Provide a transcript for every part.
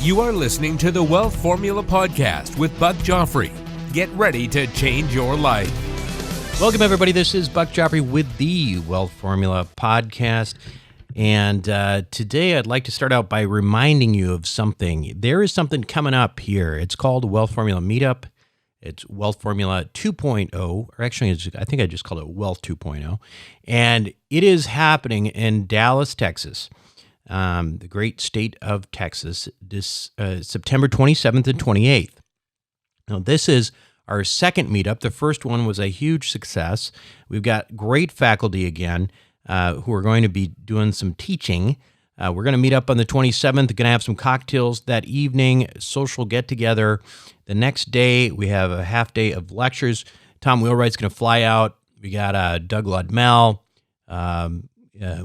You are listening to the Wealth Formula Podcast with Buck Joffrey. Get ready to change your life. Welcome, everybody. This is Buck Joffrey with the Wealth Formula Podcast. And today I'd like to start out by reminding you of something. There is something coming up here. It's called Wealth Formula Meetup. It's Wealth Formula 2.0, or actually, I think I just called it Wealth 2.0. And it is happening in Dallas, Texas, the great state of Texas, this September 27th and 28th. Now, this is our second meetup. The first one was a huge success. We've got great faculty again who are going to be doing some teaching. We're going to meet up on the 27th. Going to have some cocktails that evening, social get-together. The next day, we have a half day of lectures. Tom Wheelwright's going to fly out. We got Doug Ludmell.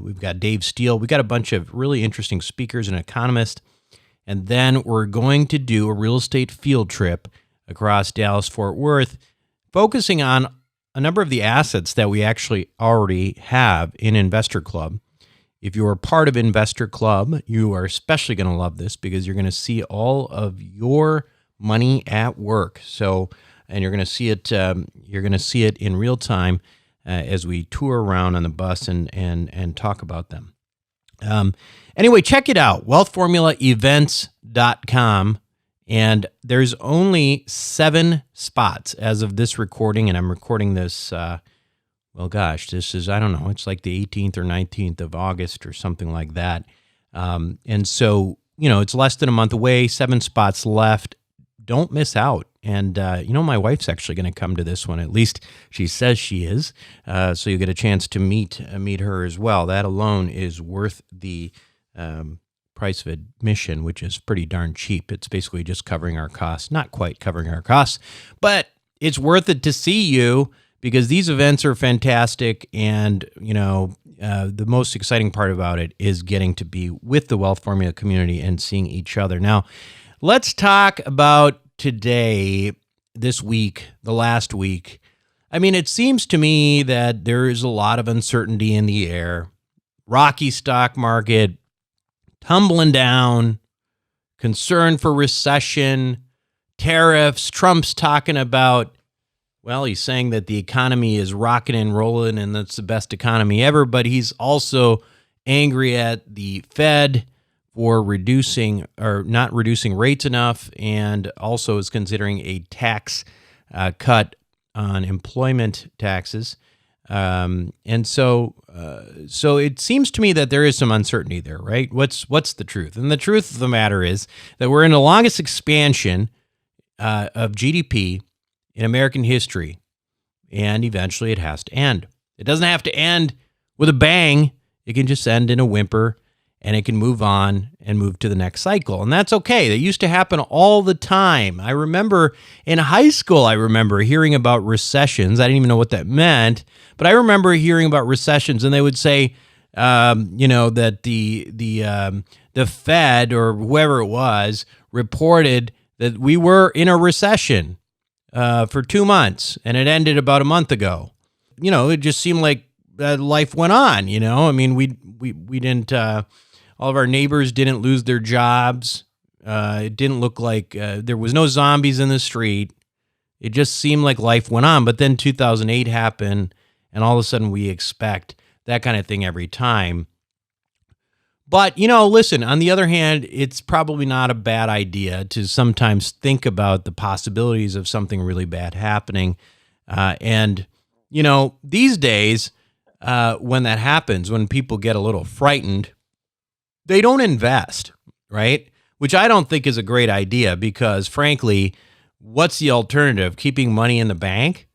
We've got Dave Steele. We've got a bunch of really interesting speakers and economists. And then we're going to do a real estate field trip across Dallas-Fort Worth, focusing on a number of the assets that we actually already have in Investor Club. If you are part of Investor Club, you are especially going to love this because you're going to see all of your money at work. So, and you're going to see it. You're going to see it in real time as we tour around on the bus and talk about them. Anyway, check it out, wealthformulaevents.com. And there's only 7 spots as of this recording, and I'm recording this, this is, I don't know, it's like the 18th or 19th of August or something like that. And so, it's less than a month away, 7 spots left. Don't miss out. And, my wife's actually going to come to this one. At least she says she is. So you get a chance to meet her as well. That alone is worth the price of admission, which is pretty darn cheap. It's basically just covering our costs, not quite covering our costs, but it's worth it to see you because these events are fantastic. And, the most exciting part about it is getting to be with the Wealth Formula community and seeing each other. Now, let's talk about today, this week, the last week. I mean, it seems to me that there is a lot of uncertainty in the air. Rocky stock market, tumbling down, concern for recession, tariffs. Trump's talking about, he's saying that the economy is rocking and rolling and that's the best economy ever, but he's also angry at the Fed for reducing or not reducing rates enough, and also is considering a tax cut on employment taxes. And so it seems to me that there is some uncertainty there, right? What's the truth? And the truth of the matter is that we're in the longest expansion of GDP in American history, and eventually it has to end. It doesn't have to end with a bang. It can just end in a whimper, and it can move on and move to the next cycle. And that's okay. That used to happen all the time. I remember in high school, hearing about recessions. I didn't even know what that meant, but I remember hearing about recessions, and they would say, that the Fed or whoever it was reported that we were in a recession for 2 months, and it ended about a month ago. It just seemed like life went on. I mean, we didn't. All of our neighbors didn't lose their jobs. It didn't look like there was no zombies in the street. It just seemed like life went on. But then 2008 happened, and all of a sudden we expect that kind of thing every time. But, listen, on the other hand, it's probably not a bad idea to sometimes think about the possibilities of something really bad happening. And these days, when that happens, when people get a little frightened, they don't invest, right? Which I don't think is a great idea because, frankly, what's the alternative? Keeping money in the bank?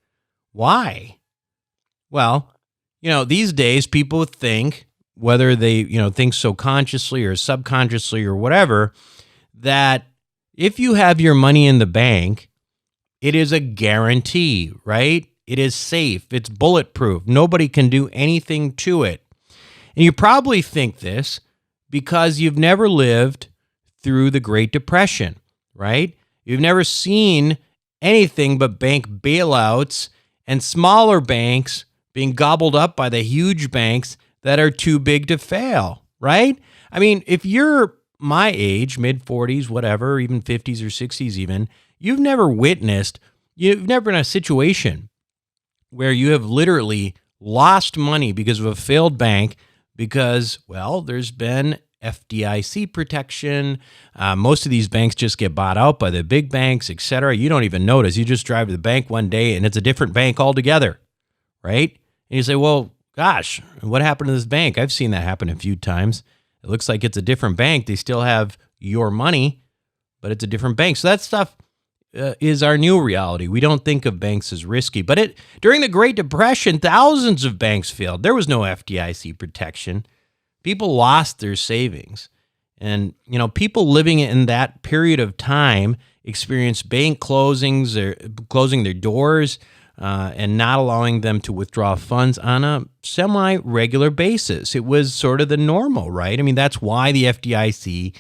Why? Well, these days people think, whether they, think so consciously or subconsciously or whatever, that if you have your money in the bank, it is a guarantee, right? It is safe. It's bulletproof. Nobody can do anything to it. And you probably think this because you've never lived through the Great Depression, right? You've never seen anything but bank bailouts and smaller banks being gobbled up by the huge banks that are too big to fail, right? I mean, if you're my age, mid 40s, whatever, even 50s or 60s even, you've never been in a situation where you have literally lost money because of a failed bank because, well, there's been FDIC protection. Most of these banks just get bought out by the big banks, et cetera. You don't even notice. You just drive to the bank one day and it's a different bank altogether, right? And you say, well, gosh, what happened to this bank? I've seen that happen a few times. It looks like it's a different bank. They still have your money, but it's a different bank. So that stuff is our new reality. We don't think of banks as risky. But during the Great Depression, thousands of banks failed. There was no FDIC protection. People lost their savings. And, people living in that period of time experienced bank closing their doors and not allowing them to withdraw funds on a semi-regular basis. It was sort of the normal, right? I mean, that's why the FDIC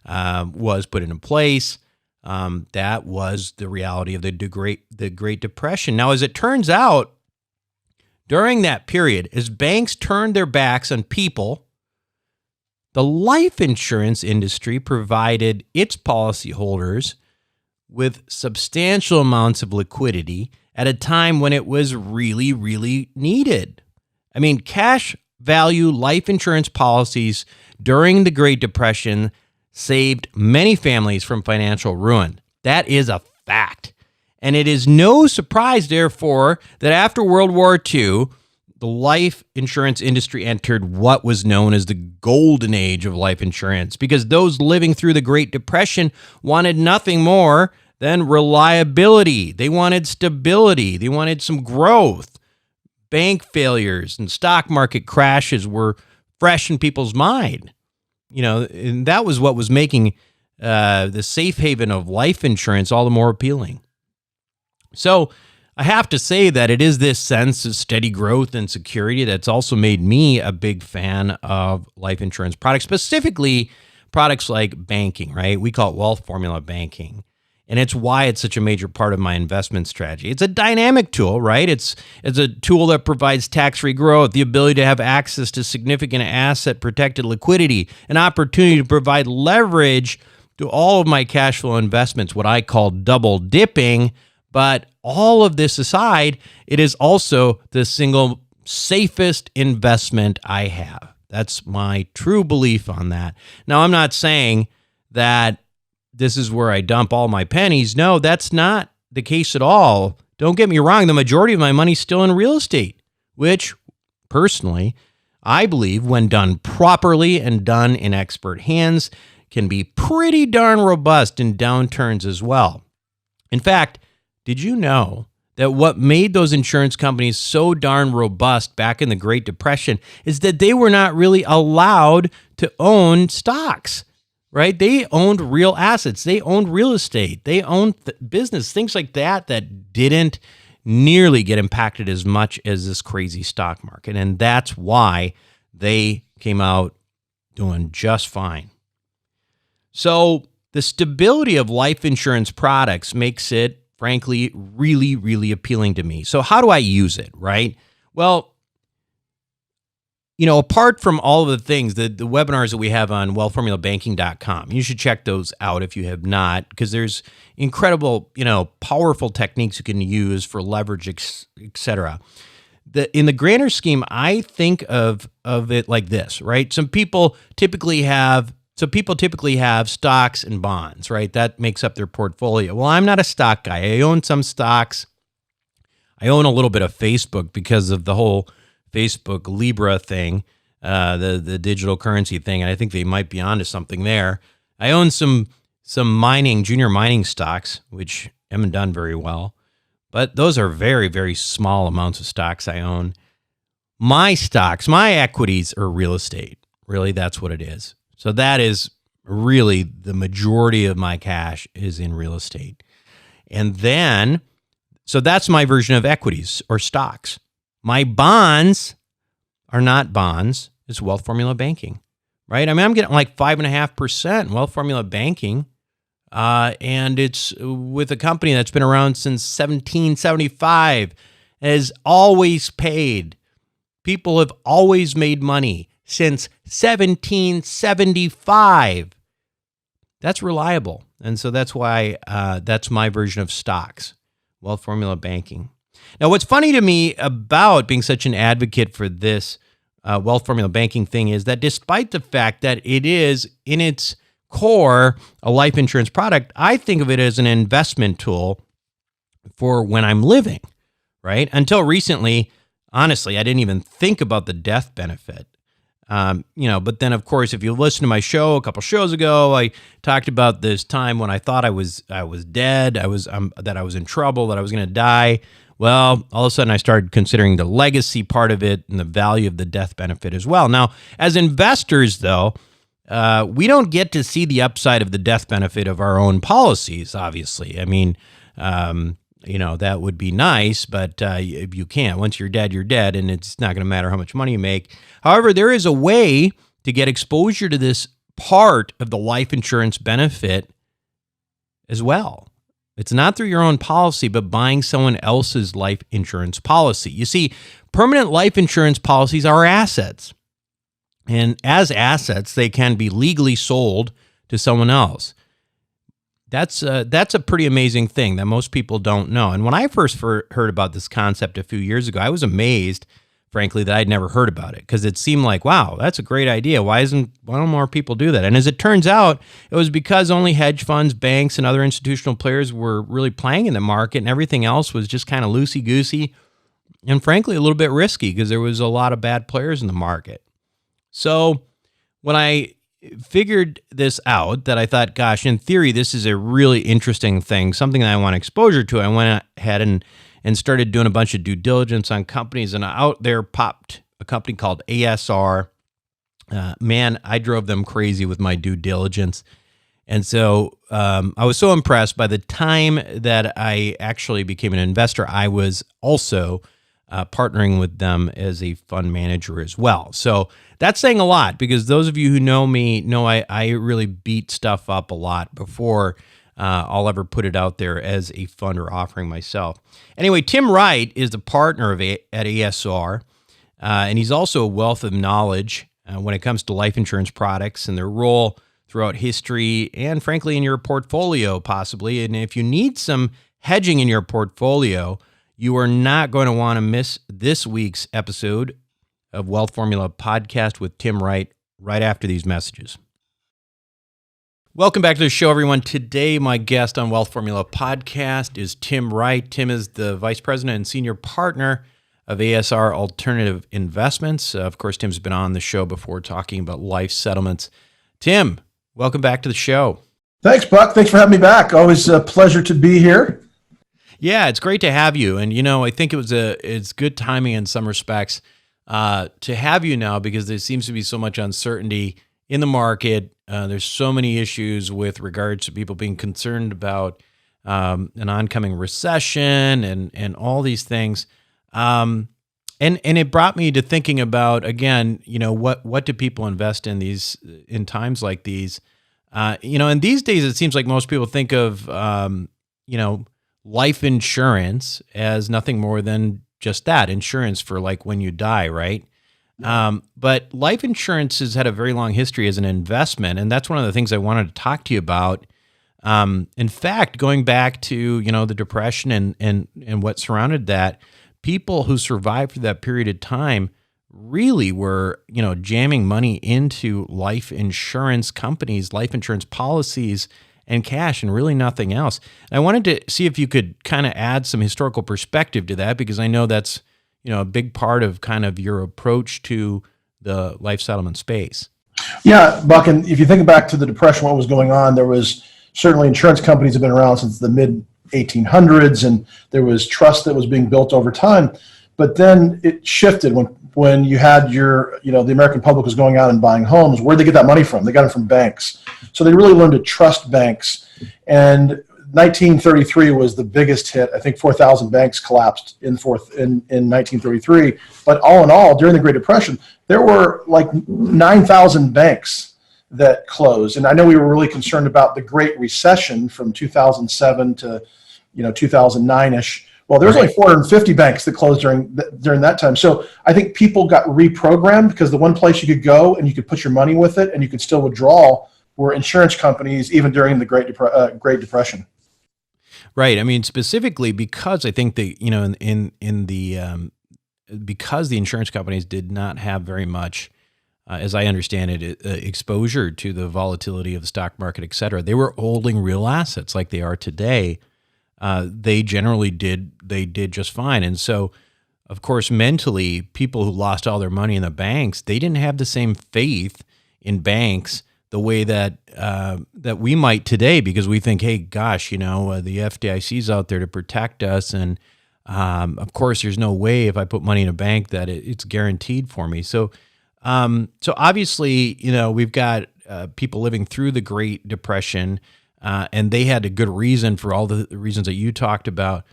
was put into place. That was the reality of the Great Depression. Now, as it turns out, during that period, as banks turned their backs on people, the life insurance industry provided its policyholders with substantial amounts of liquidity at a time when it was really, really needed. I mean, cash value life insurance policies during the Great Depression saved many families from financial ruin. That is a fact. And it is no surprise, therefore, that after World War II, the life insurance industry entered what was known as the golden age of life insurance, because those living through the Great Depression wanted nothing more than reliability. They wanted stability. They wanted some growth. Bank failures and stock market crashes were fresh in people's mind. And that was what was making the safe haven of life insurance all the more appealing. So I have to say that it is this sense of steady growth and security that's also made me a big fan of life insurance products, specifically products like banking, right? We call it wealth formula banking. And it's why it's such a major part of my investment strategy. It's a dynamic tool, right? It's a tool that provides tax-free growth, the ability to have access to significant asset-protected liquidity, an opportunity to provide leverage to all of my cash flow investments, what I call double dipping. But all of this aside, it is also the single safest investment I have. That's my true belief on that. Now, I'm not saying that this is where I dump all my pennies. No, that's not the case at all. Don't get me wrong. The majority of my money's still in real estate, which personally, I believe when done properly and done in expert hands can be pretty darn robust in downturns as well. In fact, did you know that what made those insurance companies so darn robust back in the Great Depression is that they were not really allowed to own stocks, right? They owned real assets. They owned real estate. They owned business, things like that didn't nearly get impacted as much as this crazy stock market. And that's why they came out doing just fine. So the stability of life insurance products makes it, frankly, really, really appealing to me. So how do I use it, right? Well, apart from all of the things, the webinars that we have on wealthformulabanking.com, you should check those out if you have not, because there's incredible, powerful techniques you can use for leverage, et cetera. In the grander scheme, I think of it like this, right? People typically have stocks and bonds, right? That makes up their portfolio. Well, I'm not a stock guy. I own some stocks. I own a little bit of Facebook because of the whole Facebook Libra thing, the digital currency thing, and I think they might be onto something there. I own some junior mining stocks, which haven't done very well, but those are very, very small amounts of stocks I own. My equities are real estate. Really, that's what it is. So that is really the majority of my cash is in real estate. And then, so that's my version of equities or stocks. My bonds are not bonds. It's wealth formula banking, right? I mean, I'm getting like 5.5% wealth formula banking. And it's with a company that's been around since 1775, has always paid. People have always made money since 1775. that's reliable. And so that's why that's my version of stocks, wealth formula banking. Now, what's funny to me about being such an advocate for this wealth formula banking thing is that despite the fact that it is in its core a life insurance product, I think of it as an investment tool for when I'm living, right? Until recently, honestly, I didn't even think about the death benefit. But then of course, if you listen to my show a couple shows ago, I talked about this time when I thought I was dead, that I was in trouble, that I was going to die. Well, all of a sudden I started considering the legacy part of it and the value of the death benefit as well. Now, as investors though, we don't get to see the upside of the death benefit of our own policies, obviously. I mean, that would be nice, but you can't. Once you're dead, and it's not going to matter how much money you make. However, there is a way to get exposure to this part of the life insurance benefit as well. It's not through your own policy, but buying someone else's life insurance policy. You see, permanent life insurance policies are assets. And as assets, they can be legally sold to someone else. That's a pretty amazing thing that most people don't know. And when I first heard about this concept a few years ago, I was amazed, frankly, that I'd never heard about it because it seemed like, wow, that's a great idea. Why don't more people do that? And as it turns out, it was because only hedge funds, banks, and other institutional players were really playing in the market, and everything else was just kind of loosey-goosey and, frankly, a little bit risky because there was a lot of bad players in the market. So when I figured this out, that I thought, gosh, in theory, this is a really interesting thing, something that I want exposure to, I went ahead and started doing a bunch of due diligence on companies, and out there popped a company called ASR. Man, I drove them crazy with my due diligence. And so I was so impressed. By the time that I actually became an investor, I was also partnering with them as a fund manager as well. So that's saying a lot because those of you who know me know I really beat stuff up a lot before I'll ever put it out there as a fund or offering myself. Anyway, Tim Wright is the partner at ASR, and he's also a wealth of knowledge when it comes to life insurance products and their role throughout history and, frankly, in your portfolio possibly. And if you need some hedging in your portfolio, you are not going to want to miss this week's episode of Wealth Formula Podcast with Tim Wright right after these messages. Welcome back to the show, everyone. Today, my guest on Wealth Formula Podcast is Tim Wright. Tim is the Vice President and Senior Partner of ASR Alternative Investments. Of course, Tim's been on the show before talking about life settlements. Tim, welcome back to the show. Thanks, Buck. Thanks for having me back. Always a pleasure to be here. Yeah, it's great to have you. And, I think it's good timing in some respects to have you now because there seems to be so much uncertainty in the market. There's so many issues with regards to people being concerned about an oncoming recession and all these things. And it brought me to thinking about, again, what do people invest in times like these? And these days it seems like most people think of, life insurance as nothing more than just that, insurance for like when you die, right? But life insurance has had a very long history as an investment, and that's one of the things I wanted to talk to you about. In fact, going back to, the Depression and what surrounded that, people who survived through that period of time really were, jamming money into life insurance companies, life insurance policies, and cash, and really nothing else. And I wanted to see if you could kind of add some historical perspective to that, because I know that's, a big part of kind of your approach to the life settlement space. Yeah, Buck, and if you think back to the Depression, what was going on, there was certainly insurance companies have been around since the mid-1800s, and there was trust that was being built over time. But then it shifted when you had the American public was going out and buying homes. Where'd they get that money from? They got it from banks. So they really learned to trust banks. And 1933 was the biggest hit. I think 4,000 banks collapsed in 1933. But all in all, during the Great Depression, there were like 9,000 banks that closed. And I know we were really concerned about the Great Recession from 2007 to 2009-ish. Well, there was only 450 banks that closed during that time. So I think people got reprogrammed because the one place you could go and you could put your money with it and you could still withdraw were insurance companies, even during the Great Depression. Right. I mean, specifically because I think that, in the because the insurance companies did not have very much, as I understand it, exposure to the volatility of the stock market, et cetera. They were holding real assets like they are today. They generally did just fine. And so, of course, mentally, people who lost all their money in the banks, they didn't have the same faith in banks the way that that we might today, because we think, hey, gosh, the FDIC is out there to protect us, and of course, there's no way if I put money in a bank that it's guaranteed for me. So, so obviously, we've got people living through the Great Depression, and they had a good reason for all the reasons that you talked about.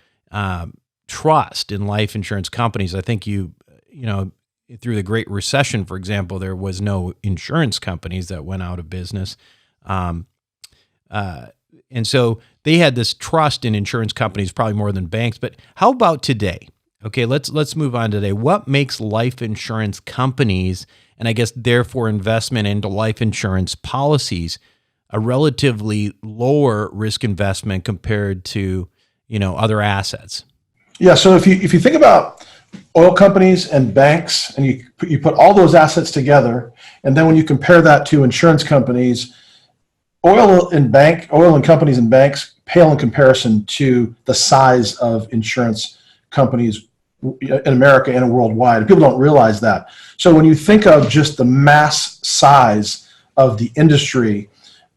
Trust in life insurance companies. I think through the Great Recession, for example, there was no insurance companies that went out of business. And so they had this trust in insurance companies probably more than banks. But how about today? Okay, let's move on today. What makes life insurance companies, and I guess therefore investment into life insurance policies, a relatively lower risk investment compared to, other assets? Yeah, so if you think about oil companies and banks, and you put all those assets together, and then when you compare that to insurance companies, oil and companies and banks pale in comparison to the size of insurance companies in America and worldwide. People don't realize that. So when you think of just the mass size of the industry,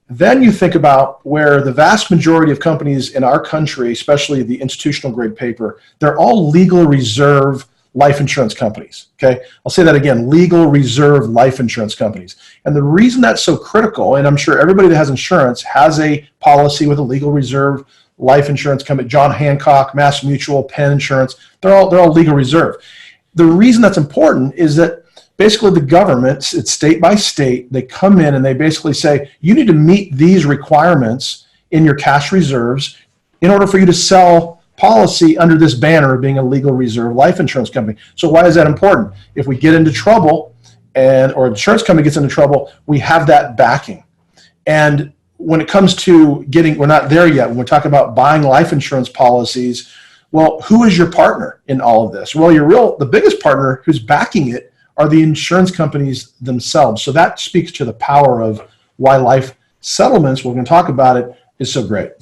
then you think about where the vast majority of companies in our country, especially the institutional grade paper, they're all legal reserve life insurance companies. Okay, I'll say that again, legal reserve life insurance companies. And the reason that's so critical, and I'm sure everybody that has insurance has a policy with a legal reserve life insurance company, John Hancock, Mass Mutual, Penn Insurance, they're all legal reserve. The reason that's important is that basically the government, it's state by state, they come in and they basically say, you need to meet these requirements in your cash reserves in order for you to sell policy under this banner of being a legal reserve life insurance company. So why is that important? If we get into trouble or insurance company gets into trouble, we have that backing. And when it comes to we're not there yet. When we're talking about buying life insurance policies, well, who is your partner in all of this? Well, the biggest partner who's backing it are the insurance companies themselves. So that speaks to the power of why life settlements, we're going to talk about it, is so great.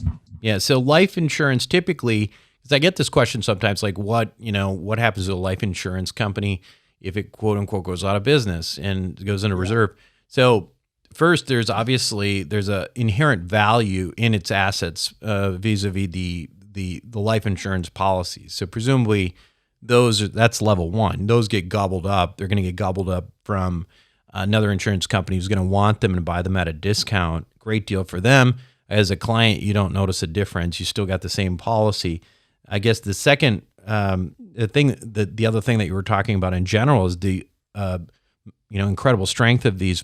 Yeah. So life insurance typically, because I get this question sometimes, like what happens to a life insurance company if it quote unquote goes out of business and goes into reserve? So first, there's a inherent value in its assets vis-a-vis the life insurance policies. So presumably that's level one. Those get gobbled up. They're going to get gobbled up from another insurance company who's going to want them and buy them at a discount. Great deal for them. As a client, you don't notice a difference. You still got the same policy. I guess the second the other thing that you were talking about in general is the incredible strength of these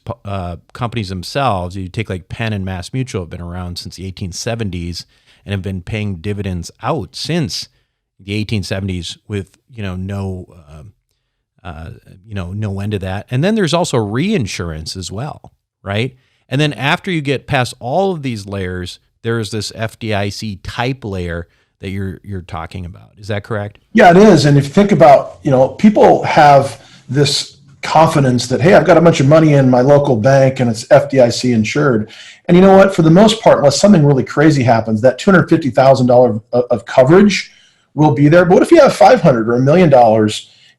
companies themselves. You take like Penn and Mass Mutual have been around since the 1870s and have been paying dividends out since the 1870s with no end to that. And then there's also reinsurance as well, right? And then after you get past all of these layers, there's this FDIC type layer that you're talking about. Is that correct? Yeah, it is. And if you think about, people have this confidence that, hey, I've got a bunch of money in my local bank and it's FDIC insured. And you know what? For the most part, unless something really crazy happens, that $250,000 of coverage will be there. But what if you have $500 or $1 million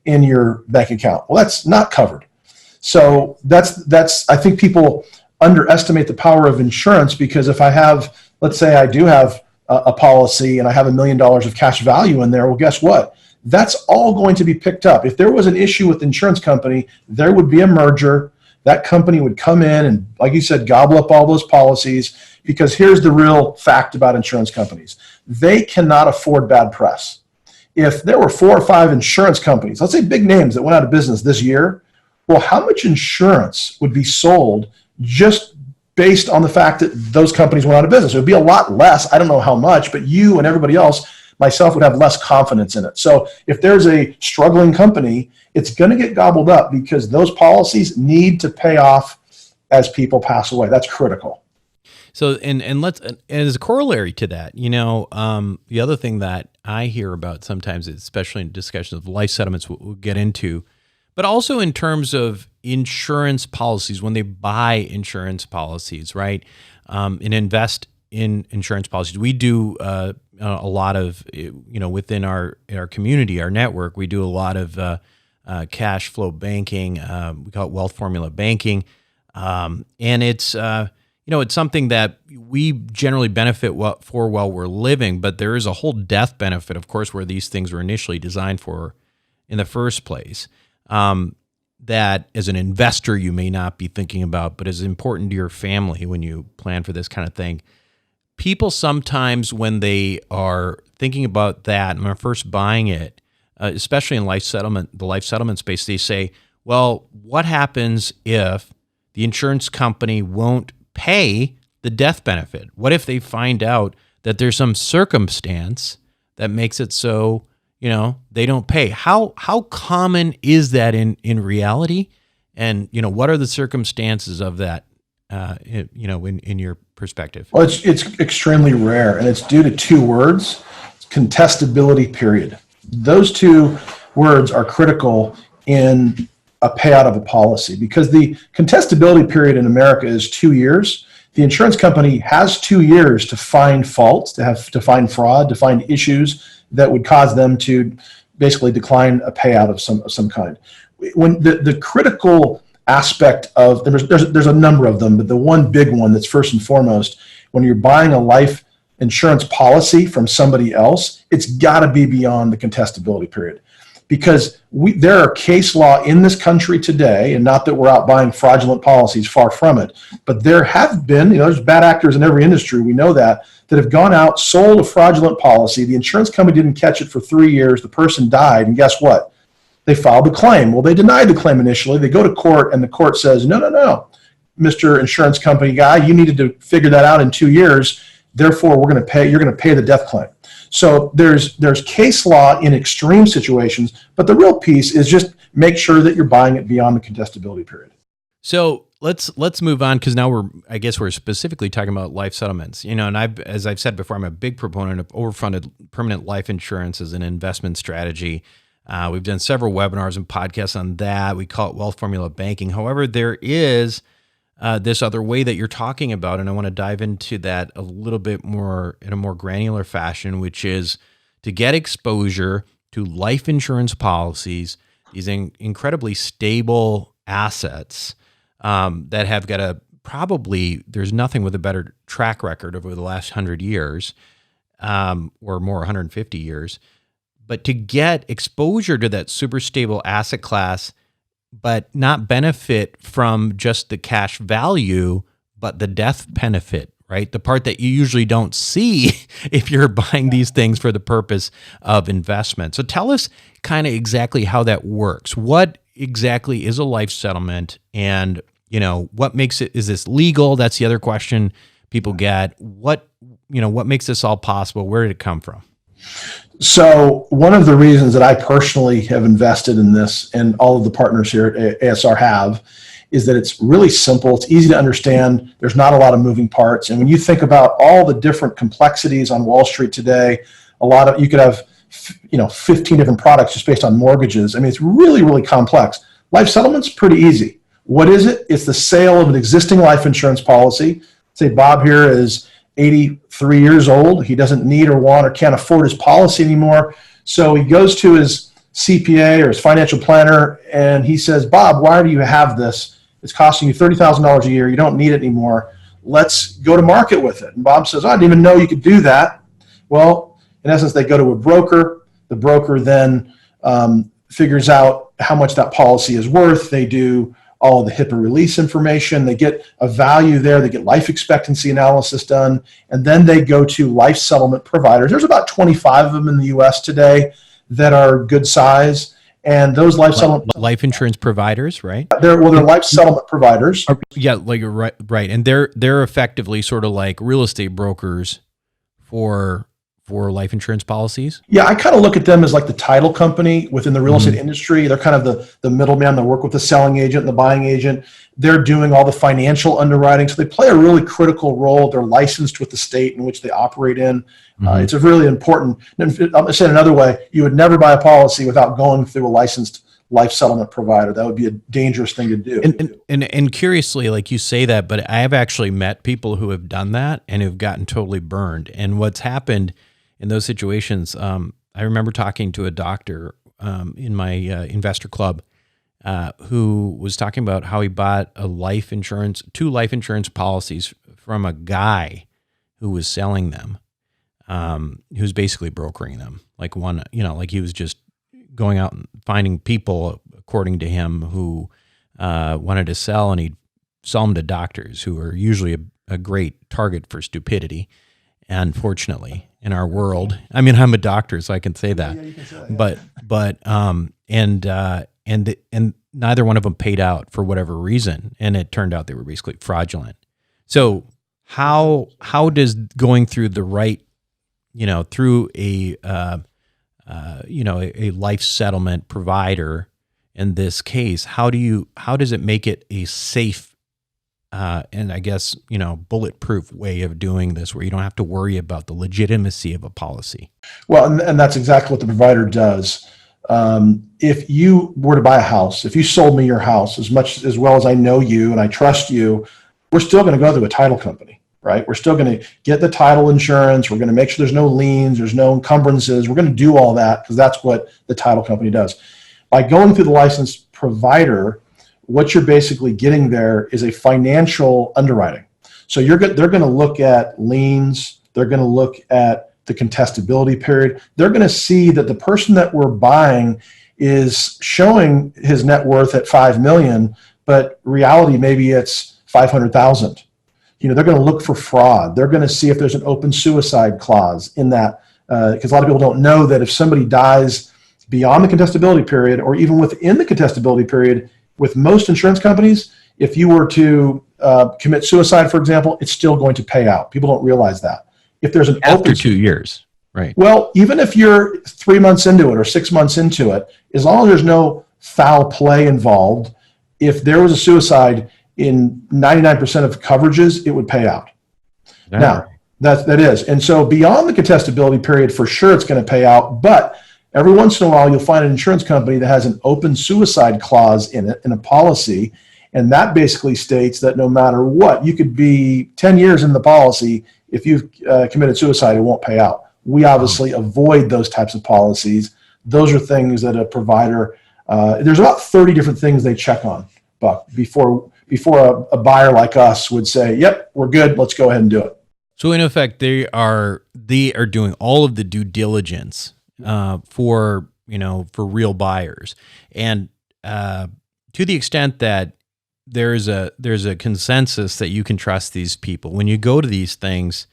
in your bank account? Well, that's not covered. So that's I think people underestimate the power of insurance, because if I have, let's say I do have a policy and I have $1 million of cash value in there, well, guess what? That's all going to be picked up. If there was an issue with the insurance company, there would be a merger. That company would come in and, like you said, gobble up all those policies, because here's the real fact about insurance companies. They cannot afford bad press. If there were 4 or 5 insurance companies, let's say big names, that went out of business this year, well, how much insurance would be sold just based on the fact that those companies went out of business? It would be a lot less. I don't know how much, but you and everybody else, myself, would have less confidence in it. So if there's a struggling company, it's going to get gobbled up because those policies need to pay off as people pass away. That's critical. So, and as a corollary to that, the other thing that I hear about sometimes, especially in discussions of life settlements, we'll get into, but also in terms of insurance policies, when they buy insurance policies, right, and invest in insurance policies. We do a lot of, within our community, our network, we do a lot of cash flow banking. We call it wealth formula banking. And it's, it's something that we generally benefit for while we're living, but there is a whole death benefit, of course, where these things were initially designed for in the first place. That as an investor, you may not be thinking about, but is important to your family when you plan for this kind of thing. People sometimes, when they are thinking about that and are first buying it, especially in the life settlement space, they say, well, what happens if the insurance company won't pay the death benefit? What if they find out that there's some circumstance that makes it so, they don't pay? How common is that in reality? And, what are the circumstances of that, in your perspective? Well, it's extremely rare, and it's due to two words: contestability period. Those two words are critical in a payout of a policy, because the contestability period in America is 2 years. The insurance company has 2 years to find faults, to find fraud, to find issues that would cause them to basically decline a payout of some kind. When the critical aspect of, there's a number of them, but the one big one that's first and foremost, when you're buying a life insurance policy from somebody else, it's got to be beyond the contestability period. Because there are case law in this country today, and not that we're out buying fraudulent policies, far from it, but there have been, there's bad actors in every industry, we know that have gone out, sold a fraudulent policy, the insurance company didn't catch it for 3 years, the person died, and guess what? They filed the claim. Well, they denied the claim initially, they go to court, and the court says, no, Mr. Insurance Company guy, you needed to figure that out in 2 years, therefore you're going to pay the death claim. So there's case law in extreme situations, but the real piece is just make sure that you're buying it beyond the contestability period. So let's move on, because now we're specifically talking about life settlements. And as I've said before, I'm a big proponent of overfunded permanent life insurance as an investment strategy. We've done several webinars and podcasts on that. We call it wealth formula banking. However, there is this other way that you're talking about, and I want to dive into that a little bit more in a more granular fashion, which is to get exposure to life insurance policies, these incredibly stable assets that have got there's nothing with a better track record over the last 100 years or more, 150 years. But to get exposure to that super stable asset class, but not benefit from just the cash value, but the death benefit, right? The part that you usually don't see if you're buying these things for the purpose of investment. So tell us kind of exactly how that works. What exactly is a life settlement? And, what makes it, is this legal? That's the other question people get. What makes this all possible? Where did it come from? So one of the reasons that I personally have invested in this, and all of the partners here at ASR have, is that it's really simple. It's easy to understand. There's not a lot of moving parts. And when you think about all the different complexities on Wall Street today, you could have 15 different products just based on mortgages. I mean, it's really, really complex. Life settlement's pretty easy. What is it? It's the sale of an existing life insurance policy. Say Bob here is 83 years old. He doesn't need or want or can't afford his policy anymore. So he goes to his CPA or his financial planner and he says, Bob, why do you have this? It's costing you $30,000 a year. You don't need it anymore. Let's go to market with it. And Bob says, I didn't even know you could do that. Well, in essence, they go to a broker. The broker then figures out how much that policy is worth. They do all of the HIPAA release information. They get a value there. They get life expectancy analysis done. And then they go to life settlement providers. There's about 25 of them in the U.S. today that are good size. And those life insurance providers, right? They're life settlement providers. Yeah, like right. And they're effectively sort of like real estate brokers for for life insurance policies? Yeah, I kind of look at them as like the title company within the real estate industry. They're kind of the middleman that work with the selling agent and the buying agent. They're doing all the financial underwriting. So they play a really critical role. They're licensed with the state in which they operate in. It's a really important, I'm saying another way, you would never buy a policy without going through a licensed life settlement provider. That would be a dangerous thing to do. And curiously, like you say that, but I have actually met people who have done that and have gotten totally burned. And what's happened in those situations, I remember talking to a doctor in my investor club who was talking about how he bought two life insurance policies from a guy who was selling them, who was basically brokering them. Like like he was just going out and finding people, according to him, who wanted to sell, and he'd sell them to doctors who are usually a great target for stupidity. Unfortunately, in our world, I mean, I'm a doctor, so I can say that. Yeah, you can say that, yeah. And neither one of them paid out for whatever reason, and it turned out they were basically fraudulent. So how does going through the right, through a life settlement provider in this case, how does it make it a safe and I guess, bulletproof way of doing this, where you don't have to worry about the legitimacy of a policy? Well, and that's exactly what the provider does. If you were to buy a house, if you sold me your house, as well as I know you and I trust you, we're still going to go through a title company, right? We're still going to get the title insurance. We're going to make sure there's no liens, there's no encumbrances. We're going to do all that because that's what the title company does. By going through the licensed provider, what you're basically getting there is a financial underwriting. So they're going to look at liens. They're going to look at the contestability period. They're going to see that the person that we're buying is showing his net worth at $5 million, but reality, maybe it's 500,000. They're going to look for fraud. They're going to see if there's an open suicide clause in that, because a lot of people don't know that if somebody dies beyond the contestability period, or even within the contestability period, with most insurance companies, if you were to commit suicide, for example, it's still going to pay out. People don't realize that. If there's an after 2 years, right? Well, even if you're 3 months into it or 6 months into it, as long as there's no foul play involved, if there was a suicide in 99% of coverages, it would pay out. Now, that is. And so beyond the contestability period, for sure it's going to pay out, but every once in a while, you'll find an insurance company that has an open suicide clause in it, in a policy, and that basically states that no matter what, you could be 10 years in the policy. If you've committed suicide, it won't pay out. We obviously avoid those types of policies. Those are things that a provider, there's about 30 different things they check on, Buck, before a buyer like us would say, yep, we're good, let's go ahead and do it. So in effect, they are doing all of the due diligence for real buyers, and to the extent that there's a consensus that you can trust these people. When you go to these things,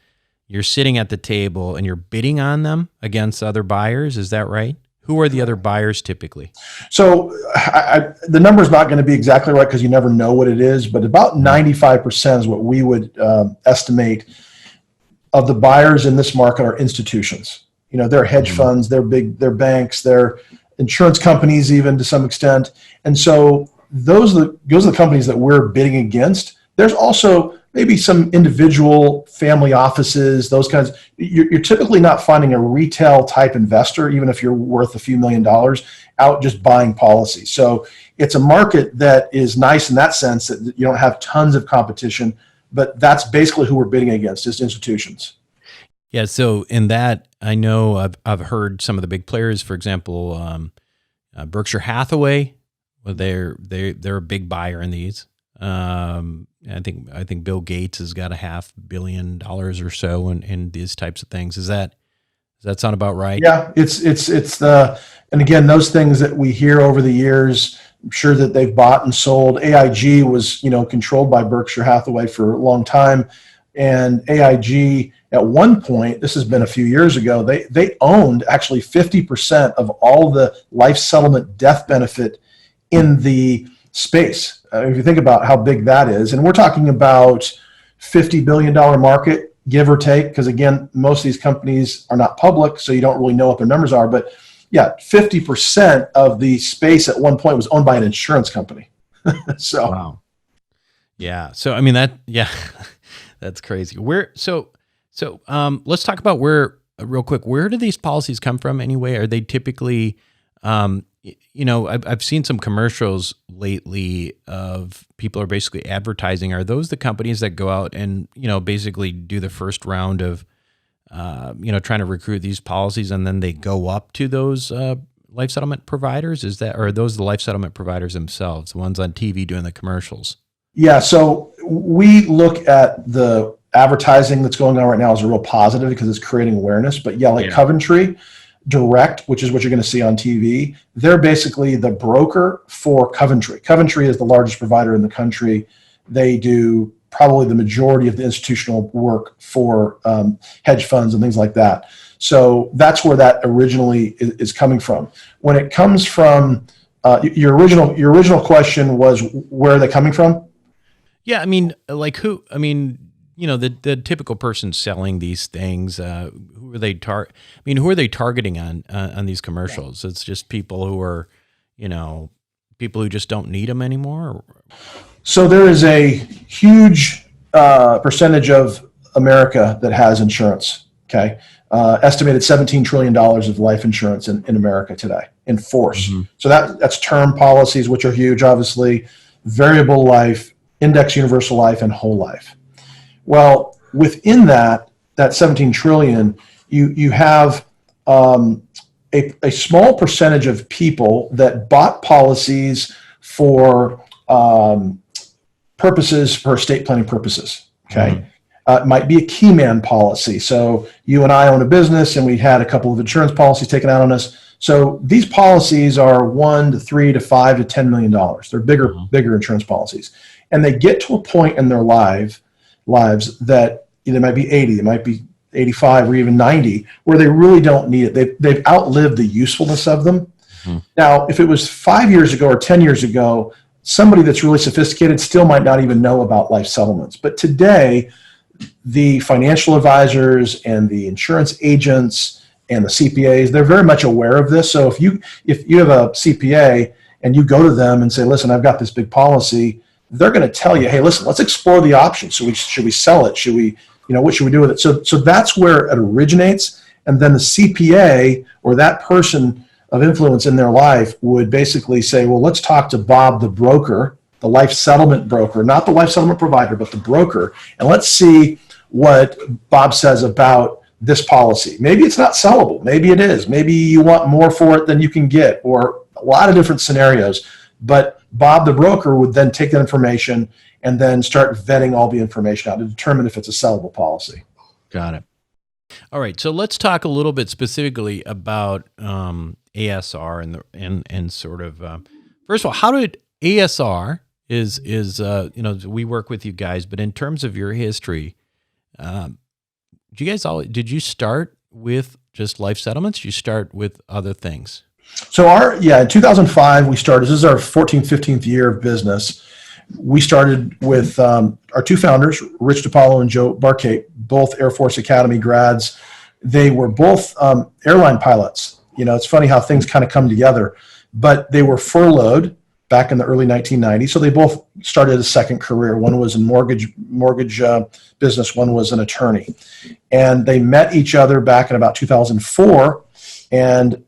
you're sitting at the table and you're bidding on them against other buyers. Is that right? Who are the other buyers typically? So the number's not going to be exactly right because you never know what it is, but about 95% is what we would estimate of the buyers in this market are institutions. They're hedge funds, they're banks, they're insurance companies even to some extent. And so those are the companies that we're bidding against. There's also maybe some individual family offices, those kinds. You're typically not finding a retail type investor, even if you're worth a few $1 million, out just buying policies. So it's a market that is nice in that sense that you don't have tons of competition, but that's basically who we're bidding against, is institutions. Yeah. So in that, I know I've heard some of the big players, for example, Berkshire Hathaway. Well, they're a big buyer in these. I think Bill Gates has got $500 million or so in these types of things. Does that sound about right? Yeah, it's and again, those things that we hear over the years, I'm sure that they've bought and sold. AIG was, controlled by Berkshire Hathaway for a long time. And AIG at one point, this has been a few years ago, they owned actually 50% of all the life settlement death benefit in the space. If you think about how big that is, and we're talking about $50 billion market, give or take, because again, most of these companies are not public, so you don't really know what their numbers are. But yeah, 50% of the space at one point was owned by an insurance company. So wow. Yeah. So I mean yeah, that's crazy. Let's talk about real quick, where do these policies come from anyway? Are they typically, I've seen some commercials lately of people are basically advertising. Are those the companies that go out and, basically do the first round of, trying to recruit these policies, and then they go up to those life settlement providers? Or are those the life settlement providers themselves, the ones on TV doing the commercials? yeah, so we look at the advertising that's going on right now as a real positive because it's creating awareness. But yeah, Coventry Direct, which is what you're going to see on TV, they're basically the broker for Coventry. Coventry is the largest provider in the country. They do probably the majority of the institutional work for hedge funds and things like that. So that's where that originally is coming from. When it comes from, your original question was, where are they coming from? Yeah, I mean, like who? I mean, the typical person selling these things. Who are they who are they targeting on these commercials? It's just people who are, people who just don't need them anymore. So there is a huge percentage of America that has insurance. Okay, estimated $17 trillion of life insurance in America today in force. Mm-hmm. So that's term policies, which are huge, obviously, variable life, index universal life, and whole life. Well, within that 17 trillion, you have a small percentage of people that bought policies for estate planning purposes. Okay. Mm-hmm. It might be a key man policy. So you and I own a business and we had a couple of insurance policies taken out on us. So these policies are $1 to $3 to $5 to $10 million. They're bigger insurance policies. And they get to a point in their lives that they might be 80, they might be 85 or even 90, where they really don't need it. They've outlived the usefulness of them. Mm-hmm. Now, if it was 5 years ago or 10 years ago, somebody that's really sophisticated still might not even know about life settlements. But today, the financial advisors and the insurance agents and the CPAs, they're very much aware of this. So if you have a CPA and you go to them and say, listen, I've got this big policy, they're going to tell you, hey, listen, let's explore the options. Should we sell it? Should we, what should we do with it? So that's where it originates. And then the CPA or that person of influence in their life would basically say, well, let's talk to Bob, the broker, the life settlement broker, not the life settlement provider, but the broker. And let's see what Bob says about this policy. Maybe it's not sellable. Maybe it is. Maybe you want more for it than you can get, or a lot of different scenarios. But Bob, the broker, would then take that information and then start vetting all the information out to determine if it's a sellable policy. Got it. All right. So let's talk a little bit specifically about ASR and sort of, first of all, how did ASR is we work with you guys, but in terms of your history, did you start with just life settlements? Did you start with other things? So in 2005, we started, this is our 14th, 15th year of business. We started with our two founders, Rich DiPaolo and Joe Barkate, both Air Force Academy grads. They were both airline pilots. It's funny how things kind of come together, but they were furloughed back in the early 1990s. So they both started a second career. One was in mortgage business. One was an attorney. And they met each other back in about 2004. And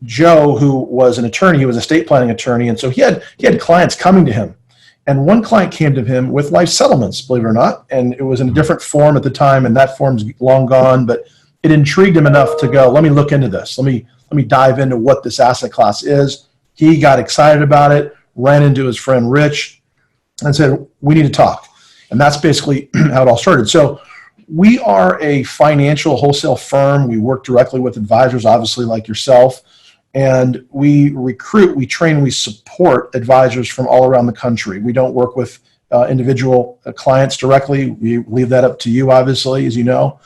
Joe, who was an attorney, he was an estate planning attorney. And so he had clients coming to him. And one client came to him with life settlements, believe it or not. And it was in a different form at the time, and that form's long gone, but it intrigued him enough to go, let me look into this. Let me dive into what this asset class is. He got excited about it, ran into his friend Rich, and said, we need to talk. And that's basically how it all started. So we are a financial wholesale firm. We work directly with advisors, obviously, like yourself. And we recruit, we train, we support advisors from all around the country. We don't work with individual clients directly. We leave that up to you, obviously, as you know.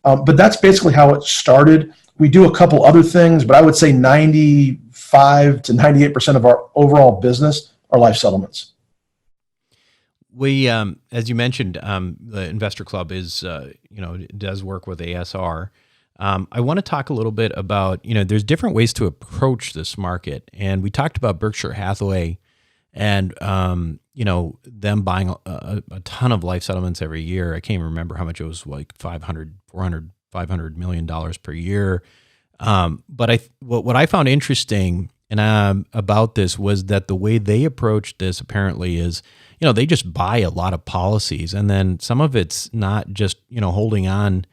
But that's basically how it started. We do a couple other things, but I would say 95 to 98% of our overall business are life settlements. we, as you mentioned, the Investor Club is, does work with ASR. I want to talk a little bit about, there's different ways to approach this market. And we talked about Berkshire Hathaway and, them buying a ton of life settlements every year. I can't even remember how much it was, like $500 million per year. But what I found interesting about this was that the way they approached this apparently is, they just buy a lot of policies, and then some of it's not just, holding on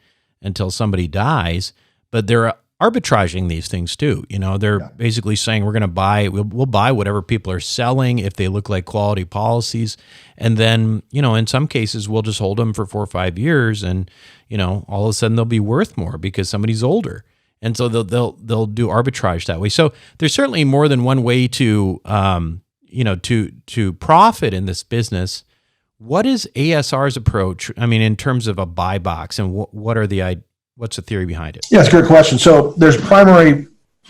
until somebody dies, but they're arbitraging these things too. They're basically saying we're going to buy, we'll buy whatever people are selling if they look like quality policies. And then, in some cases we'll just hold them for 4 or 5 years and, all of a sudden they'll be worth more because somebody's older. And so they'll do arbitrage that way. So there's certainly more than one way to, to profit in this business. What is ASR's approach? I mean, in terms of a buy box, and what's the theory behind it? Yeah, it's a great question. So there's primary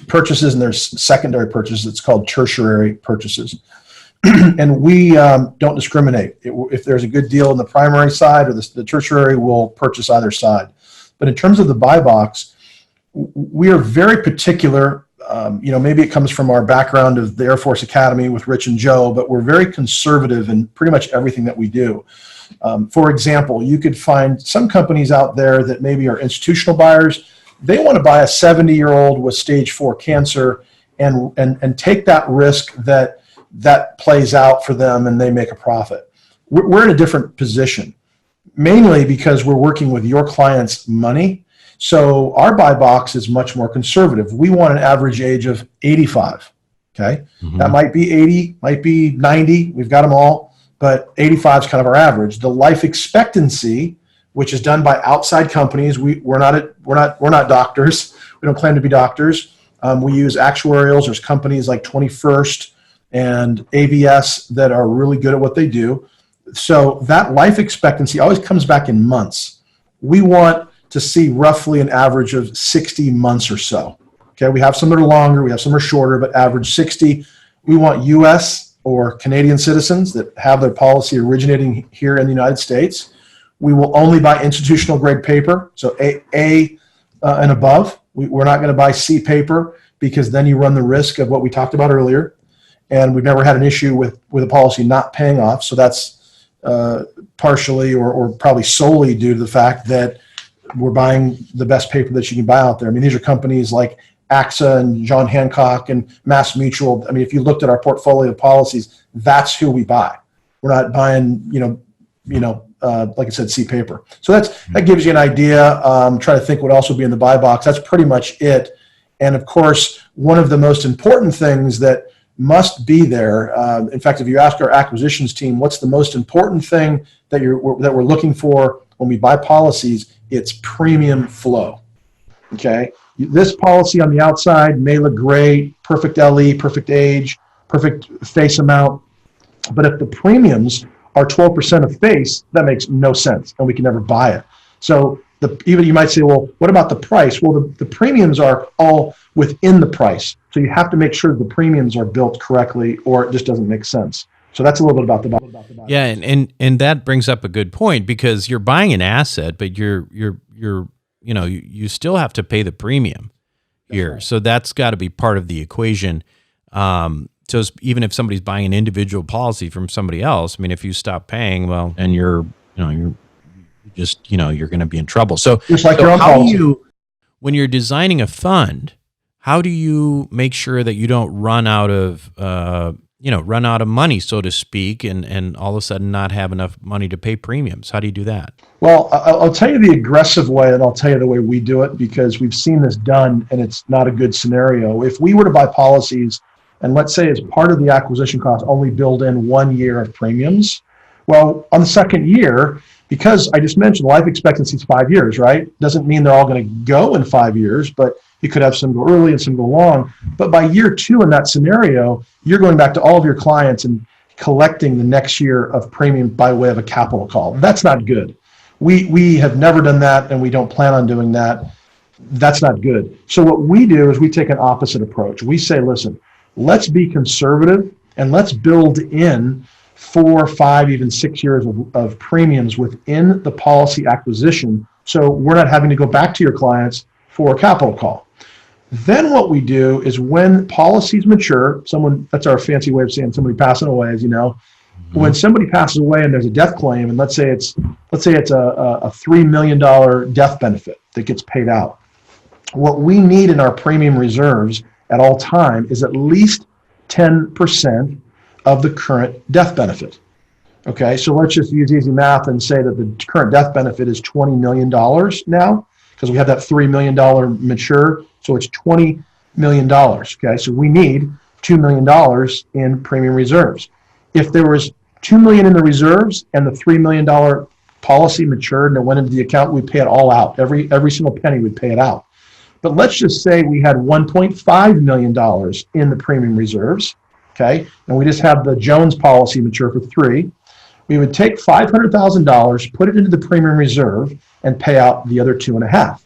purchases and there's secondary purchases. It's called tertiary purchases. And we don't discriminate. If there's a good deal on the primary side or the tertiary, we'll purchase either side. But in terms of the buy box, we are very particular. Maybe it comes from our background of the Air Force Academy with Rich and Joe, but we're very conservative in pretty much everything that we do. For example, you could find some companies out there that maybe are institutional buyers. They want to buy a 70-year-old with stage 4 cancer and take that risk that plays out for them and they make a profit. We're in a different position, mainly because we're working with your client's money. So our buy box is much more conservative. We want an average age of 85. Okay. Mm-hmm. That might be 80, might be 90. We've got them all, but 85 is kind of our average. The life expectancy, which is done by outside companies. We're not doctors. We don't claim to be doctors. We use actuarials. There's companies like 21st and ABS that are really good at what they do. So that life expectancy always comes back in months. We want to see roughly an average of 60 months or so. Okay, we have some that are longer, we have some that are shorter, but average 60. We want U.S. or Canadian citizens that have their policy originating here in the United States. We will only buy institutional grade paper, so A and above. We're not going to buy C paper because then you run the risk of what we talked about earlier. And we've never had an issue with a policy not paying off. So that's partially or probably solely due to the fact that we're buying the best paper that you can buy out there. I mean, these are companies like AXA and John Hancock and Mass Mutual. I mean, if you looked at our portfolio of policies, that's who we buy. We're not buying, like I said, C paper. So that gives you an idea. Try to think what else would be in the buy box. That's pretty much it. And of course, one of the most important things that must be there. In fact, if you ask our acquisitions team, what's the most important thing that we're looking for when we buy policies? It's premium flow. Okay. This policy on the outside may look great, perfect LE, perfect age, perfect face amount. But if the premiums are 12% of face, that makes no sense and we can never buy it. So even you might say, well, what about the price? Well, the premiums are all within the price. So you have to make sure the premiums are built correctly or it just doesn't make sense. So that's a little bit about the buy. Yeah, and that brings up a good point because you're buying an asset, but you still have to pay the premium here. Right. So that's got to be part of the equation. So even if somebody's buying an individual policy from somebody else, I mean, if you stop paying, well, and you're going to be in trouble. So just like your own policy. When you're designing a fund, how do you make sure that you don't run out of money, so to speak, and all of a sudden not have enough money to pay premiums? How do you do that? Well, I'll tell you the aggressive way, and I'll tell you the way we do it, because we've seen this done, and it's not a good scenario. If we were to buy policies, and let's say as part of the acquisition cost, only build in 1 year of premiums, well, on the second year, because I just mentioned life expectancy is 5 years, right? Doesn't mean they're all going to go in 5 years, but you could have some go early and some go long. But by year 2 in that scenario, you're going back to all of your clients and collecting the next year of premium by way of a capital call. That's not good. We have never done that, and we don't plan on doing that. That's not good. So what we do is we take an opposite approach. We say, listen, let's be conservative and let's build in 4, 5, even 6 years of premiums within the policy acquisition. So we're not having to go back to your clients for a capital call. Then what we do is when policies mature, that's our fancy way of saying somebody passing away, as you know, when somebody passes away and there's a death claim, and let's say it's a $3 million death benefit that gets paid out. What we need in our premium reserves at all time is at least 10% of the current death benefit. Okay, so let's just use easy math and say that the current death benefit is $20 million now, because we have that $3 million mature, so it's $20 million. Okay, so we need $2 million in premium reserves. If there was $2 million in the reserves and the $3 million policy matured and it went into the account, we'd pay it all out. Every single penny we'd pay it out. But let's just say we had $1.5 million in the premium reserves, okay, and we just have the Jones policy mature for 3. We would take $500,000, put it into the premium reserve, and pay out the other 2.5.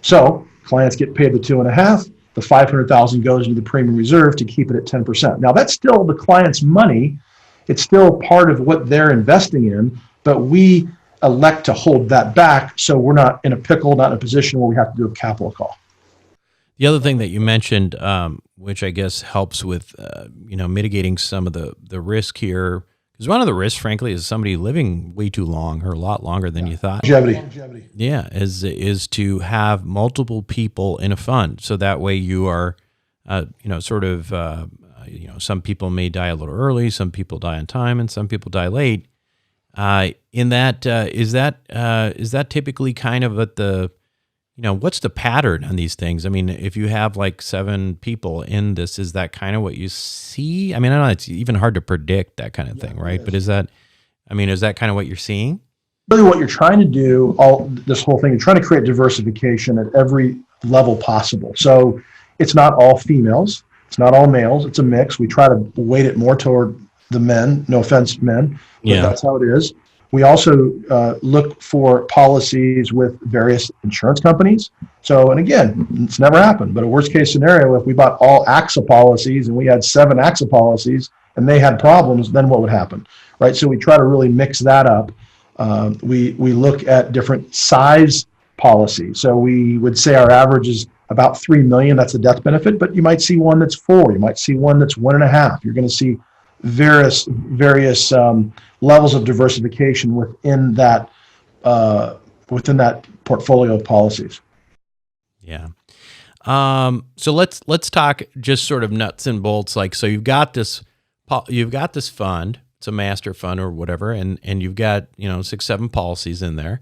So clients get paid the 2.5. The $500,000 goes into the premium reserve to keep it at 10%. Now that's still the client's money. It's still part of what they're investing in, but we elect to hold that back so we're not in a pickle, not in a position where we have to do a capital call. The other thing that you mentioned, which I guess helps with, mitigating some of the risk here, because one of the risks, frankly, is somebody living way too long or a lot longer than you thought. Longevity. Yeah, is to have multiple people in a fund, so that way you are, some people may die a little early, some people die on time, and some people die late. Is that typically kind of at the, what's the pattern on these things? I mean, if you have like 7 people in this, is that kind of what you see? I mean, I know it's even hard to predict that kind of thing, right? But is that kind of what you're seeing? Really what you're trying to do, this whole thing, you're trying to create diversification at every level possible. So it's not all females. It's not all males. It's a mix. We try to weight it more toward the men. No offense, men, but that's how it is. We also look for policies with various insurance companies. So, and again, it's never happened, but a worst case scenario, if we bought all AXA policies and we had 7 AXA policies and they had problems, then what would happen, right? So we try to really mix that up. We look at different size policies. So we would say our average is about 3 million. That's a death benefit, but you might see one that's 4. You might see one that's 1.5. You're going to see various levels of diversification within that portfolio of policies. Yeah. So let's talk just sort of nuts and bolts. Like, so you've got this fund. It's a master fund or whatever, and you've got 6, 7 policies in there.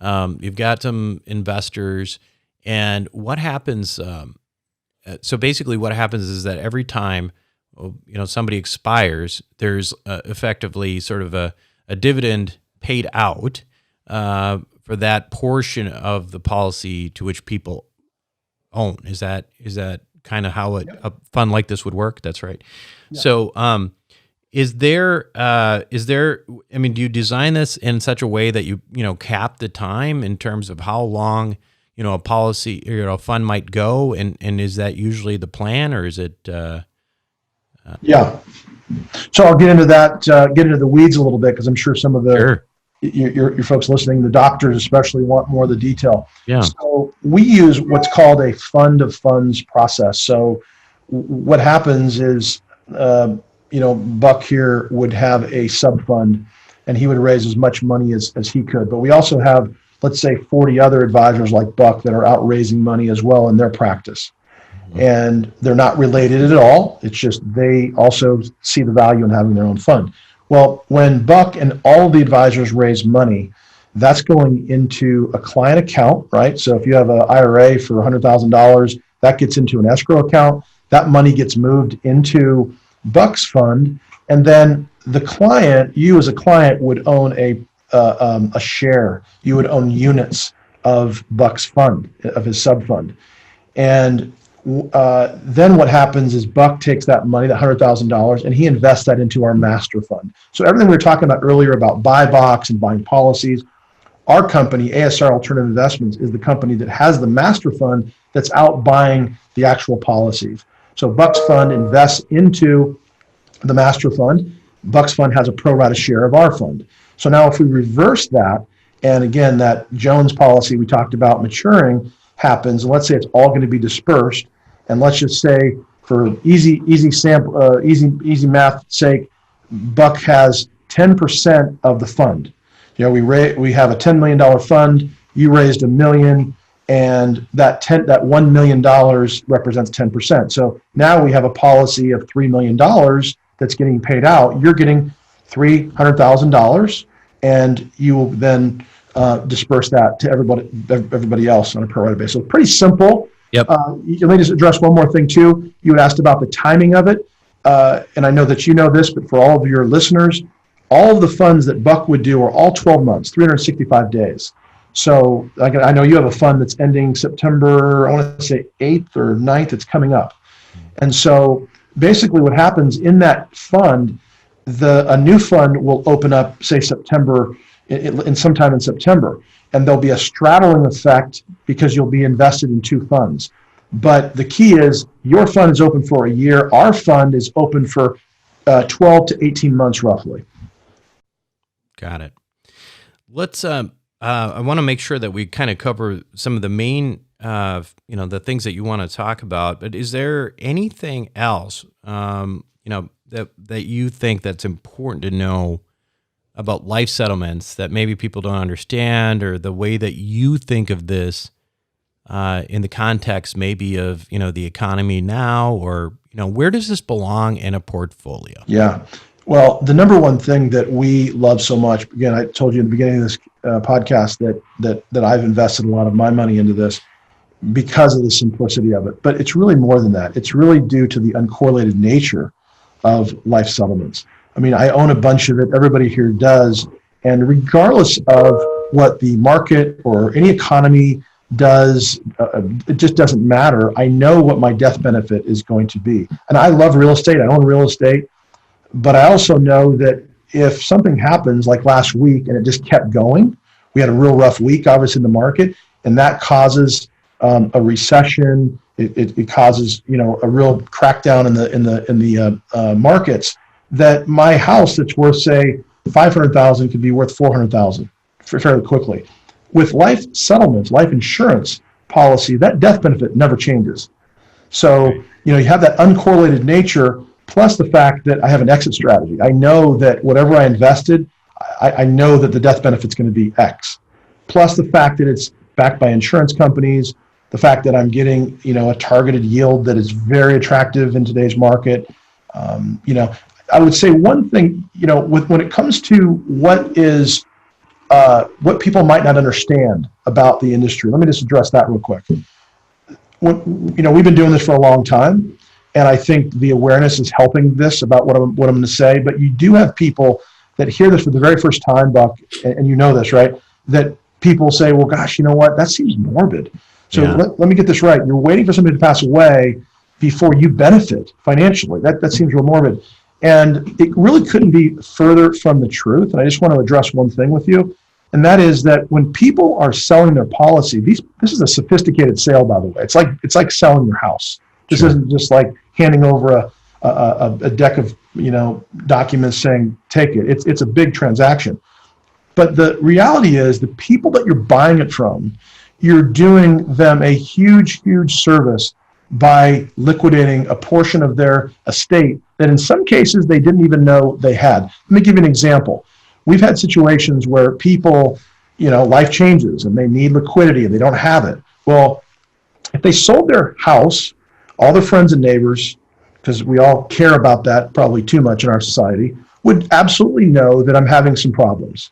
You've got some investors, and what happens? So basically, what happens is that every time somebody expires, there's effectively sort of a dividend paid out for that portion of the policy to which people own. Is that kind of how a fund like this would work? That's right. Yeah. So is there, I mean, do you design this in such a way that you cap the time in terms of how long, a policy or a fund might go? And is that usually the plan, or is it? Yeah. So I'll get into that, get into the weeds a little bit, because I'm sure some of your folks listening, the doctors especially, want more of the detail. Yeah. So we use what's called a fund of funds process. So what happens is, Buck here would have a sub fund, and he would raise as much money as he could. But we also have, let's say, 40 other advisors like Buck that are out raising money as well in their practice. And they're not related at all. It's just they also see the value in having their own fund. Well, when Buck and all the advisors raise money, that's going into a client account, right? So if you have an IRA for $100,000, that gets into an escrow account. That money gets moved into Buck's fund, and then the client, you as a client, would own a share. You would own units of Buck's fund, of his sub fund, and then what happens is Buck takes that money, that $100,000, and he invests that into our master fund. So everything we were talking about earlier about buy box and buying policies, our company, ASR Alternative Investments, is the company that has the master fund that's out buying the actual policies. So Buck's fund invests into the master fund. Buck's fund has a pro rata share of our fund. So now if we reverse that, and again, that Jones policy we talked about maturing happens, and let's say it's all going to be dispersed, and let's just say for easy math sake, Buck has 10% of the fund. You know, we have a $10 million fund. You raised $1 million, and that $1 million represents 10%. So now we have a policy of $3 million that's getting paid out. You're getting $300,000, and you will then disperse that to everybody else on a pro rata basis. So pretty simple. Yep. Let me just address one more thing too. You had asked about the timing of it, and I know that you know this, but for all of your listeners, all of the funds that Buck would do are all 12 months, 365 days. So I know you have a fund that's ending September, I want to say 8th or 9th, it's coming up. And so basically what happens in that fund, a new fund will open up, say September, sometime in September, and there'll be a straddling effect because you'll be invested in two funds. But the key is your fund is open for a year. Our fund is open for 12 to 18 months roughly. Got it. Let's, I want to make sure that we kind of cover some of the main, the things that you want to talk about, but is there anything else, that you think that's important to know about life settlements that maybe people don't understand, or the way that you think of this in the context maybe of, the economy now, or, where does this belong in a portfolio? Yeah. Well, the number one thing that we love so much, again, I told you in the beginning of this podcast that I've invested a lot of my money into this because of the simplicity of it. But it's really more than that. It's really due to the uncorrelated nature of life settlements. I mean, I own a bunch of it. Everybody here does. And regardless of what the market or any economy does, it just doesn't matter. I know what my death benefit is going to be. And I love real estate. I own real estate. But I also know that if something happens like last week and it just kept going, we had a real rough week, obviously, in the market, and that causes a recession. It causes, a real crackdown in the markets. That my house that's worth, say, $500,000 could be worth $400,000 fairly quickly. With life settlements, life insurance policy, that death benefit never changes. So, you have that uncorrelated nature, plus the fact that I have an exit strategy. I know that whatever I invested, I know that the death benefit's going to be X. Plus the fact that it's backed by insurance companies, the fact that I'm getting, a targeted yield that is very attractive in today's market. I would say one thing, when it comes to what people might not understand about the industry, let me just address that real quick. We've been doing this for a long time, and I think the awareness is helping this about what I'm going to say. But you do have people that hear this for the very first time, Buck, and you know this, right? That people say, well, gosh, you know what? That seems morbid. So let me get this right. You're waiting for somebody to pass away before you benefit financially. That seems real morbid. And it really couldn't be further from the truth. And I just want to address one thing with you. And that is that when people are selling their policy, this is a sophisticated sale, by the way. It's like selling your house. This isn't just like handing over a deck of documents saying take it. It's a big transaction. But the reality is the people that you're buying it from, you're doing them a huge, huge service by liquidating a portion of their estate that in some cases they didn't even know they had. Let me give you an example. We've had situations where people, life changes and they need liquidity and they don't have it. Well, if they sold their house, all their friends and neighbors, because we all care about that probably too much in our society, would absolutely know that I'm having some problems.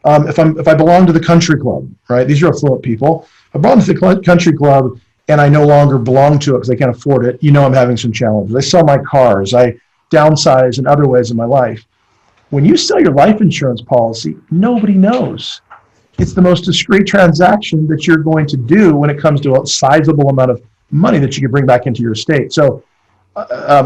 If I belong to the country club, right? These are affluent people. I belong to the country club and I no longer belong to it because I can't afford it. I'm having some challenges. I sell my cars. I downsize in other ways in my life. When you sell your life insurance policy, nobody knows. It's the most discreet transaction that you're going to do when it comes to a sizable amount of money that you can bring back into your estate. So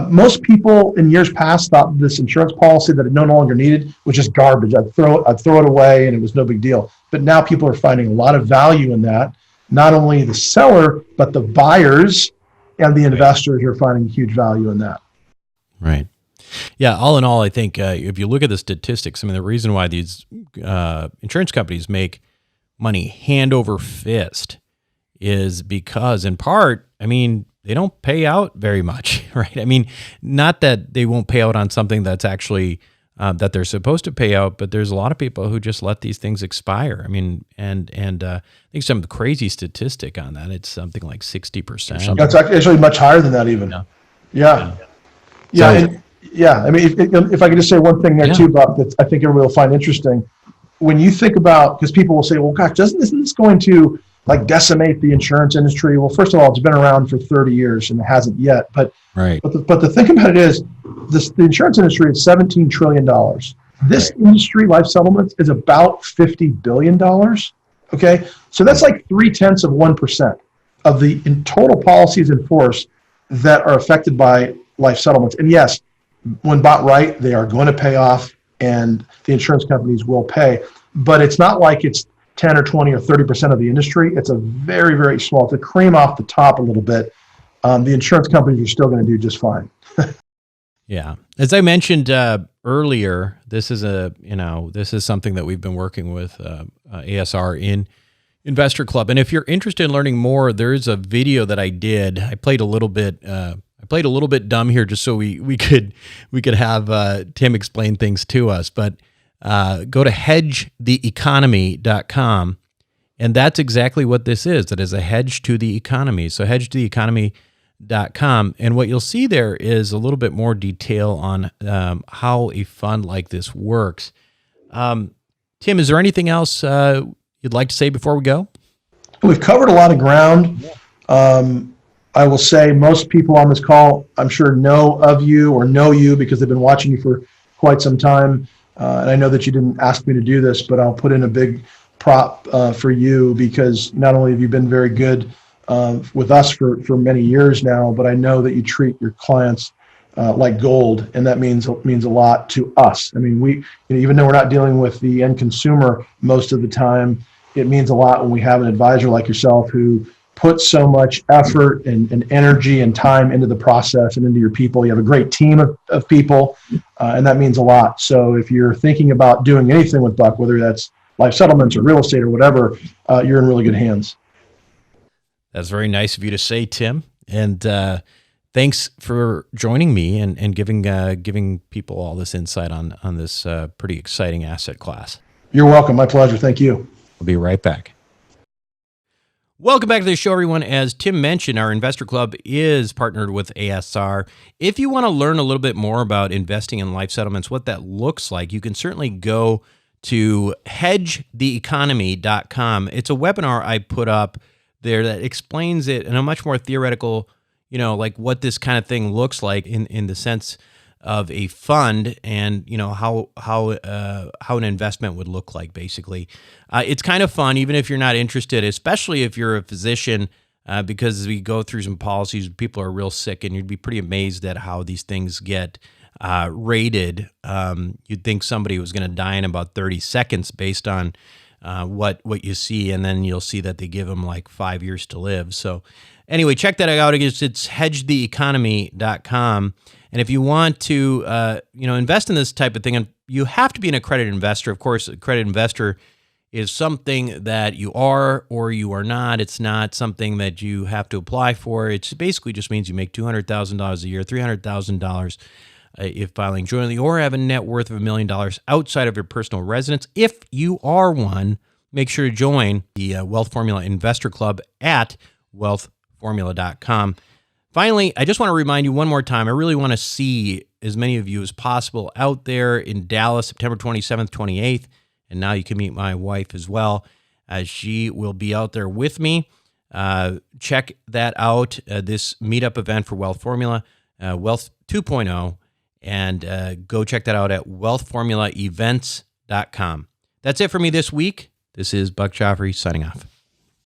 most people in years past thought this insurance policy that it no longer needed was just garbage. I'd throw it away and it was no big deal. But now people are finding a lot of value in that. Not only the seller, but the buyers and the investors are finding huge value in that. Right. Yeah, all in all, I think if you look at the statistics, I mean, the reason why these insurance companies make money hand over fist is because, in part, I mean, they don't pay out very much, right? I mean, not that they won't pay out on something that's actually that they're supposed to pay out, but there's a lot of people who just let these things expire. I mean, and I think some of the crazy statistic on that, it's something like 60%. That's actually much higher than that even. Yeah. I mean, if I could just say one thing there too, Buck, that I think everybody will find interesting. When you think about, because people will say, well, gosh, isn't this going to like decimate the insurance industry? Well, first of all, it's been around for 30 years and it hasn't yet. But the thing about it is, the insurance industry is $17 trillion. This industry, life settlements, is about $50 billion. Okay, so that's like 0.3% of the in total policies in force that are affected by life settlements. And yes, when bought right, they are going to pay off, and the insurance companies will pay. But it's not like it's 10 or 20 or 30% of the industry. It's a very, very small, to cream off the top a little bit. The insurance companies are still going to do just fine. Yeah. As I mentioned earlier, this is something that we've been working with ASR in Investor Club. And if you're interested in learning more, there's a video that I did. I played a little bit dumb here just so we could have Tim explain things to us. But go to hedgetheeconomy.com, and that's exactly what this is. It is a hedge to the economy. So hedgetheeconomy.com, and what you'll see there is a little bit more detail on how a fund like this works. Tim, is there anything else you'd like to say before we go? We've covered a lot of ground. I will say most people on this call, I'm sure, know of you or know you because they've been watching you for quite some time. And I know that you didn't ask me to do this, but I'll put in a big prop for you, because not only have you been very good with us for many years now, but I know that you treat your clients like gold, and that means a lot to us. I mean, even though we're not dealing with the end consumer most of the time, it means a lot when we have an advisor like yourself who puts so much effort and energy and time into the process and into your people. You have a great team of people, and that means a lot. So if you're thinking about doing anything with Buck, whether that's life settlements or real estate or whatever, you're in really good hands. That's very nice of you to say, Tim. And thanks for joining me and giving people all this insight on this pretty exciting asset class. You're welcome. My pleasure. Thank you. We'll be right back. Welcome back to the show, everyone. As Tim mentioned, our Investor Club is partnered with ASR. If you want to learn a little bit more about investing in life settlements, what that looks like, you can certainly go to hedgetheeconomy.com. It's a webinar I put up there that explains it in a much more theoretical, like what this kind of thing looks like in the sense of a fund, and how an investment would look like. Basically, it's kind of fun, even if you're not interested, especially if you're a physician, because as we go through some policies, people are real sick, and you'd be pretty amazed at how these things get rated. You'd think somebody was going to die in about 30 seconds based on what you see, and then you'll see that they give them like 5 years to live. So anyway, check that out. It's hedgetheeconomy.com. And if you want to, invest in this type of thing, and you have to be an accredited investor. Of course, accredited investor is something that you are or you are not. It's not something that you have to apply for. It basically just means you make $200,000 a year, $300,000 if filing jointly, or have a net worth of $1 million outside of your personal residence. If you are one, make sure to join the Wealth Formula Investor Club at wealthformula.com. Finally, I just want to remind you one more time, I really want to see as many of you as possible out there in Dallas, September 27th, 28th. And now you can meet my wife as well, as she will be out there with me. Check that out, this meetup event for Wealth Formula, Wealth 2.0, and go check that out at wealthformulaevents.com. That's it for me this week. This is Buck Joffrey signing off.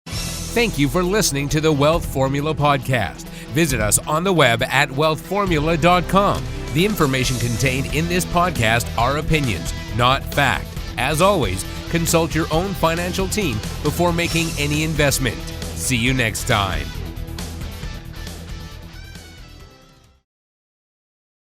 Thank you for listening to the Wealth Formula Podcast. Visit us on the web at wealthformula.com. The information contained in this podcast are opinions, not fact. As always, consult your own financial team before making any investment. See you next time.